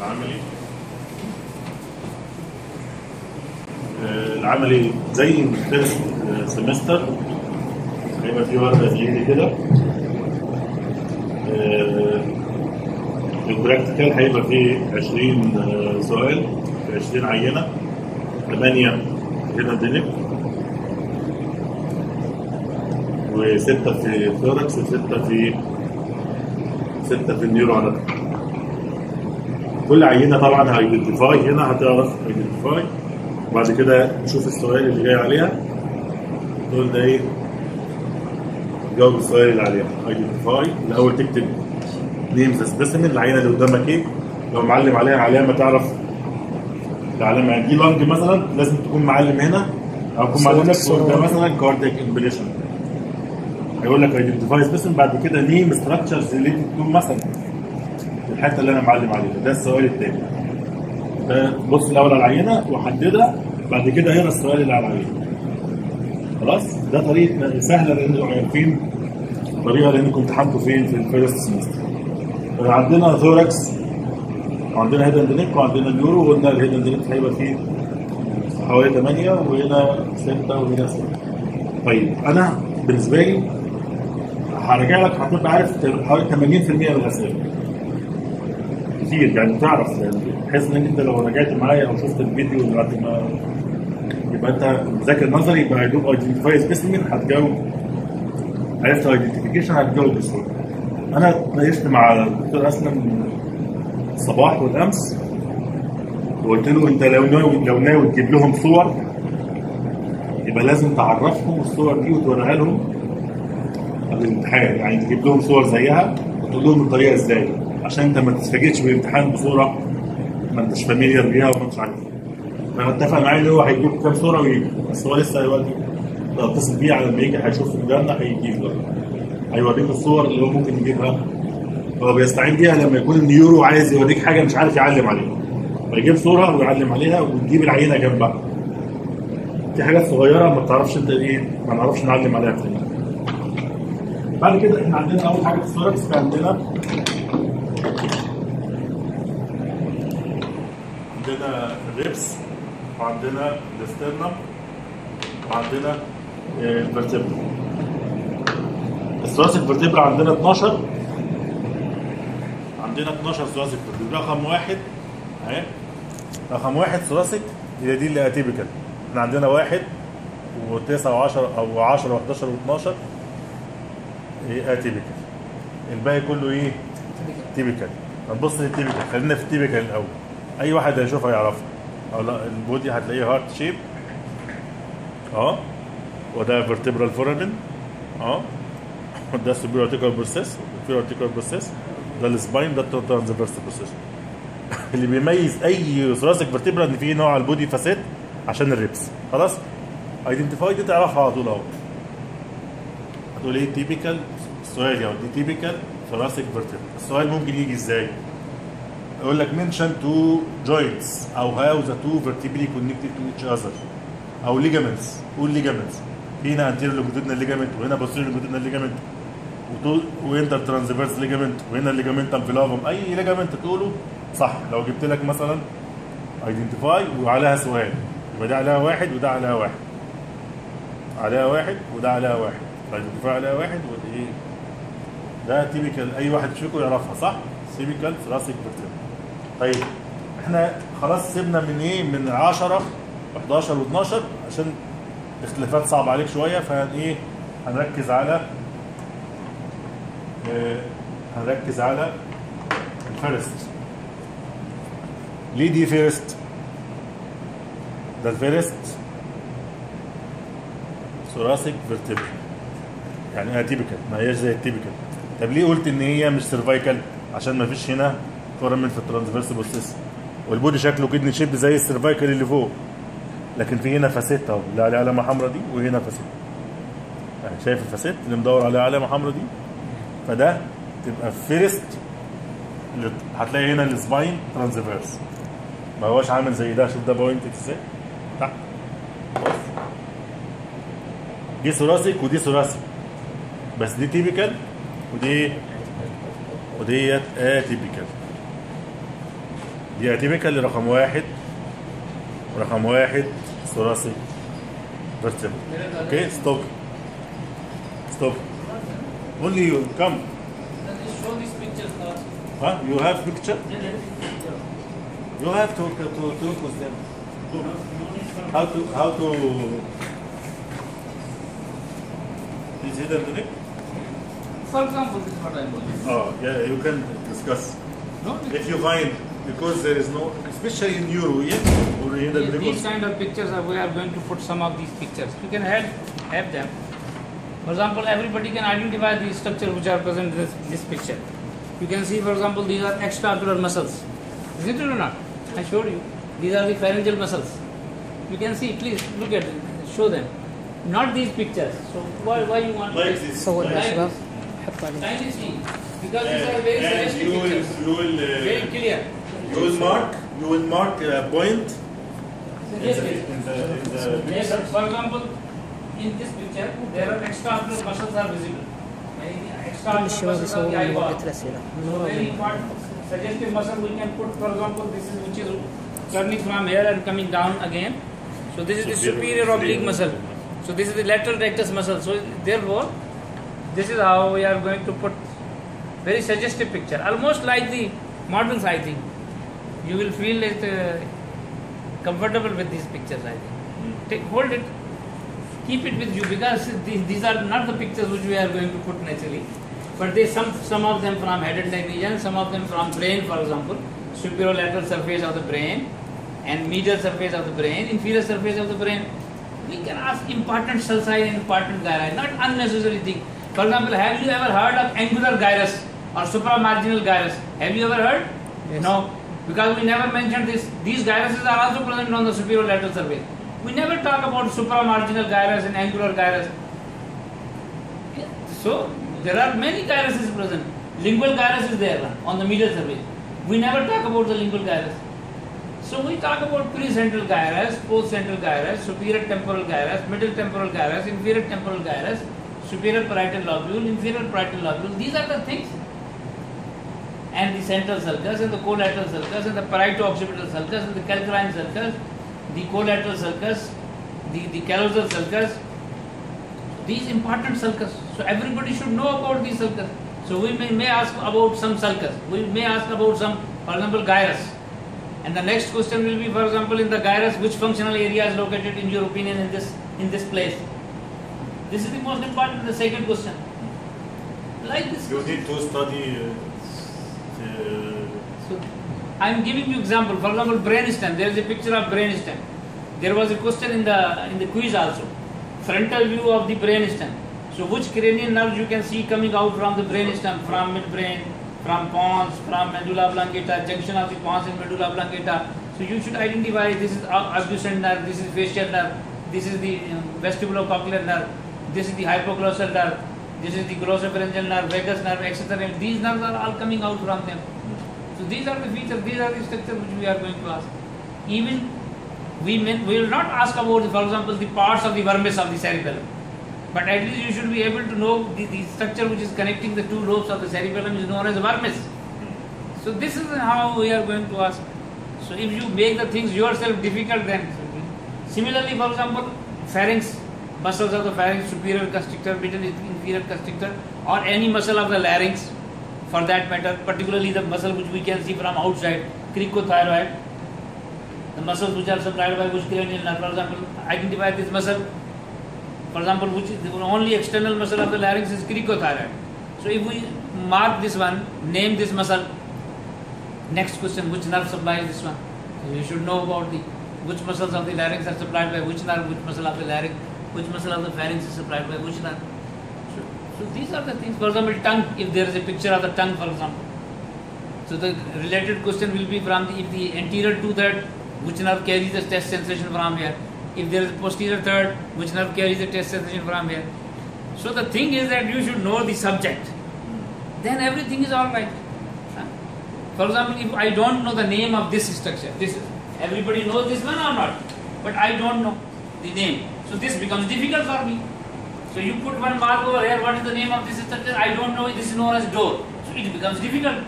العملي. العملي زي الفيرست سمستر هيبقى فيه ورقه زي دي كده. البراكتيكال هيبقى فيه 20 سؤال في 20 عينه، 8 هنا دينك و6 في ثوركس و6 في النيورو على كل عينه. طبعا هايدنتيفاي، هنا هتعرف ايدنتيفاي، وبعد كده نشوف السؤال اللي جاي عليها تقول ده ايه، جاوب السؤال اللي عليها. ايدنتيفاي الاول تكتب نيم ذا سبيسيمن، العينه اللي قدامك ايه، لو معلم عليها علامه تعرف العلامه. يعني دي لانج مثلا لازم تكون معلم هنا، او تكون معلم لك ده مثلا كاردياك امبليشن. هيقول لك ايدنتيفاي سبيسيمن، بعد كده نيم ستراكشرز ريليتد تو مثلا الحته اللي انا معلم عليها. ده السؤال الثاني. بص الاول على العينه وحددها، بعد كده هنا السؤال اللي على العينه. خلاص، ده طريقه سهله لانكم عارفين طريقه لانكم امتحنتوا فين في الفيرست سمستر. عندنا ثوركس وعندنا هيد اند نيك وعندنا نيورو، وقلنا الهيد اند نيك هيبقى فيه حوالي 8 وهنا 6 وهنا 6. طيب انا بالنسبه لي هرجع لك، هتبقى عارف حوالي 80% من الاسئله كتير، يعني تعرف، يعني بحيث ان انت لو رجعت معايا او شفت الفيديو اللي بعد ما يبقى انت مذاكر نظري، يبقى هيدوب ايدنتيفاي سبيسيمن هتجاوب، عرفت ايدنتيفيكيشن هتجاوب بسهوله. انا ناقشت مع الدكتور اسلم الصباح والامس وقلت له انت لو ناوي تجيب لهم صور يبقى لازم تعرفهم الصور دي وتوريها لهم قبل الامتحان، يعني تجيب لهم صور زيها وتقول لهم الطريقه ازاي، عشان انت ما تتفاجئش بالامتحان بصوره ما انتش فاميليار بيها وما انتش عارفها. فاتفق معايا ان هو هيجيب كام صوره ويجي، بس هو لسه دلوقتي اتصل بيه على ما يجي هيشوف المجله هيجيب له، هيوريك الصور اللي هو ممكن يجيبها. هو بيستعين بيها لما يكون النيورو عايز يوريك حاجه مش عارف يعلم عليها، فيجيب صوره ويعلم عليها وتجيب العينه جنبها. في حاجات صغيره ما بتعرفش انت ايه، ما نعرفش نعلم عليها تاني. بعد كده احنا عندنا اول حاجه في الثوركس، عندنا الريبس وعندنا الاسترنم وعندنا الفرتبرا. الثوراسيك فيرتبرا عندنا 12 ثوراسيك فيرتبرا. رقم واحد اهي، رقم واحد ثوراسيك هي دي اللي اتيبيكال. احنا عندنا 1 و9 و10 او 10 و11 و12 اتيبيكال، الباقي كله ايه؟ تيبيكال. هنبص للتيبيكال، خلينا في التيبيكال الاول، اي واحد هيشوفها يعرفها. او لا، البودي هتلاقيه هارت شيب وده فيرتبرال فورامين ده السوبيريور ارتيكولار بروسيس والانفيريور ارتيكولار بروسيس، ده السباين، ده الترانسفيرس بروسيس. اللي بيميز اي ثوراسيك فيرتبرا ان في نوع على البودي فاسيت عشان الريبس. خلاص، ايدنتيفاي دي تعرفها على طول اهو. هتقول ايه تيبيكال؟ السؤال يعني دي تيبيكال ثوراسيك فيرتبرا. السؤال ممكن يجي ازاي؟ يقول لك mention two joints او how the two vertebrae connected to each other او ligaments. قول ligaments. في هنا anterior longitudinal ligament وهنا posterior longitudinal ligament وانتر ترانسفيرس ليجامنت وهنا الليجامنتال فيلافوم. اي ليجامنت تقوله صح. لو جبت لك مثلا ايدنتيفاي وعليها سؤال يبقى ده عليها واحد وده عليها واحد، عليها واحد وده عليها واحد، ايدنتيفاي عليها واحد وده ايه؟ ده تيبيكال، اي واحد فيكم يعرفها صح؟ تيبيكال ثوراسيك فيرتبرا. طيب احنا خلاص سيبنا من ايه؟ من 10 و11 و12 عشان اختلافات صعبه عليك شويه، فهن ايه؟ هنركز على الفيرست. ليه دي فيرست؟ ده الفيرست ثوراسيك فيرتبرا، يعني اتيبيكال، ما هياش زي التيبيكال. طب ليه قلت ان هي مش سيرفايكال؟ عشان ما فيش هنا فورامين في الترانسفيرس بروسيس، والبودي شكله كدني شيب زي السيرفايكال اللي فوق، لكن في هنا فاسيت اهو اللي عليه علامه حمراء دي، وهنا فاسيت. يعني شايف الفاسيت اللي مدور عليها علامه حمراء دي؟ فده تبقى فيرست. هتلاقي هنا السباين ترانسفيرس، ما هوش عامل زي ده. شوف ده بوينت ازاي تحت. دي ثوراسيك ودي ثوراسيك، بس دي تيبيكال وديت اتيبيكال. دي اتيبيكال رقم واحد. رقم واحد ثلاثي vertebral. Okay, stop. Stop. Only you come. Show these pictures first. Huh? You have picture? You have to talk with them. How to is hidden the neck? For example, this is what I'm doing. Oh, yeah, you can discuss. No? If you find, because there is no, especially in Euro, yeah, or in the These kind of pictures we are going to put some of these pictures. You can have them. For example, everybody can identify the structure which are present in this picture. You can see, for example, these are extraocular muscles. Isn't it or not? I showed you. These are the pharyngeal muscles. You can see, please look at them, show them. Not these pictures. So why you want like to this? صور يا Like شباب this. حطوا عليه. Kindly see, because these are very And suggestive you pictures. will Very clear. you will mark a point Yes, in the yes, sir. For example, in this picture, there are extraocular muscles are visible. كل الشباب Extraocular muscles are يصوروا the من eyeball. وقت الأسئلة. So very important suggestive muscle we can put, for example, this is which is turning from here and coming down again. So this is the superior oblique muscle. So this is the lateral rectus muscle. So therefore, this is how we are going to put very suggestive picture, almost like the modern sizing. You will feel it comfortable with these pictures. I think. Hold it, keep it with you, because these are not the pictures which we are going to put naturally. But they some of them from head and neck region, some of them from brain, for example, superolateral surface of the brain and medial surface of the brain, inferior surface of the brain. We can ask important sulci and important gyri, not unnecessary thing. For example, have you ever heard of angular gyrus or supramarginal gyrus? Have you ever heard? Yes. No, because we never mentioned this. These gyruses are also present on the superolateral surface. We never talk about supramarginal gyrus and angular gyrus. So there are many gyruses present. Lingual gyrus is there on the medial surface. We never talk about the lingual gyrus. So we talk about precentral gyrus, postcentral gyrus, superior temporal gyrus, middle temporal gyrus, inferior temporal gyrus, superior parietal lobule, inferior parietal lobule. These are the things. And the central sulcus and the collateral sulcus and the parieto-occipital sulcus and the calcarine sulcus, the collateral sulcus, the callosal sulcus. These important sulcus. So everybody should know about these sulcus. So we may ask about some sulcus. We may ask about some, for example, gyrus. And the next question will be, for example, in the gyrus, which functional area is located in your opinion in this place? This is the most important, the second question. Like this. You need to study. So I am giving you example. For example, brainstem. There is a picture of brainstem. There was a question in the quiz also. Frontal view of the brainstem. So which cranial nerves you can see coming out from the brainstem, from midbrain, from pons, from medulla oblongata, junction of the pons and medulla oblongata. So you should identify this is abducent nerve, this is facial nerve, this is the vestibulocochlear nerve, this is the hypoglossal nerve, this is the glossopharyngeal nerve, vagus nerve, etc. These nerves are all coming out from them. So these are the features, these are the structures which we are going to ask. Even we will not ask about, for example, the parts of the vermis of the cerebellum. But at least you should be able to know the structure which is connecting the two lobes of the cerebellum is known as vermis. So this is how we are going to ask. So if you make the things yourself difficult, then similarly, for example, pharynx, muscles of the pharynx, superior constrictor, middle inferior constrictor, or any muscle of the larynx, for that matter, particularly the muscle which we can see from outside, cricothyroid, the muscles which are supplied by which cranial nerve, for example, identify this muscle. For example, which is the only external muscle of the larynx is cricothyroid. So if we mark this one, name this muscle. Next question, which nerve supplies this one? So you should know about which muscles of the larynx are supplied by which nerve, which muscle of the larynx, which muscle of the pharynx is supplied by which nerve. So these are the things. For example, tongue, if there is a picture of the tongue, for example. So the related question will be from if the anterior two-third, which nerve carries the taste sensation from here? If there is a posterior third, which nerve carries the taste sensation from here? So the thing is that you should know the subject. Then everything is all right. For example, if I don't know the name of this structure, everybody knows this one or not? But I don't know the name. So this becomes difficult for me. So you put one mark over here, what is the name of this structure? I don't know, this is known as door. So it becomes difficult.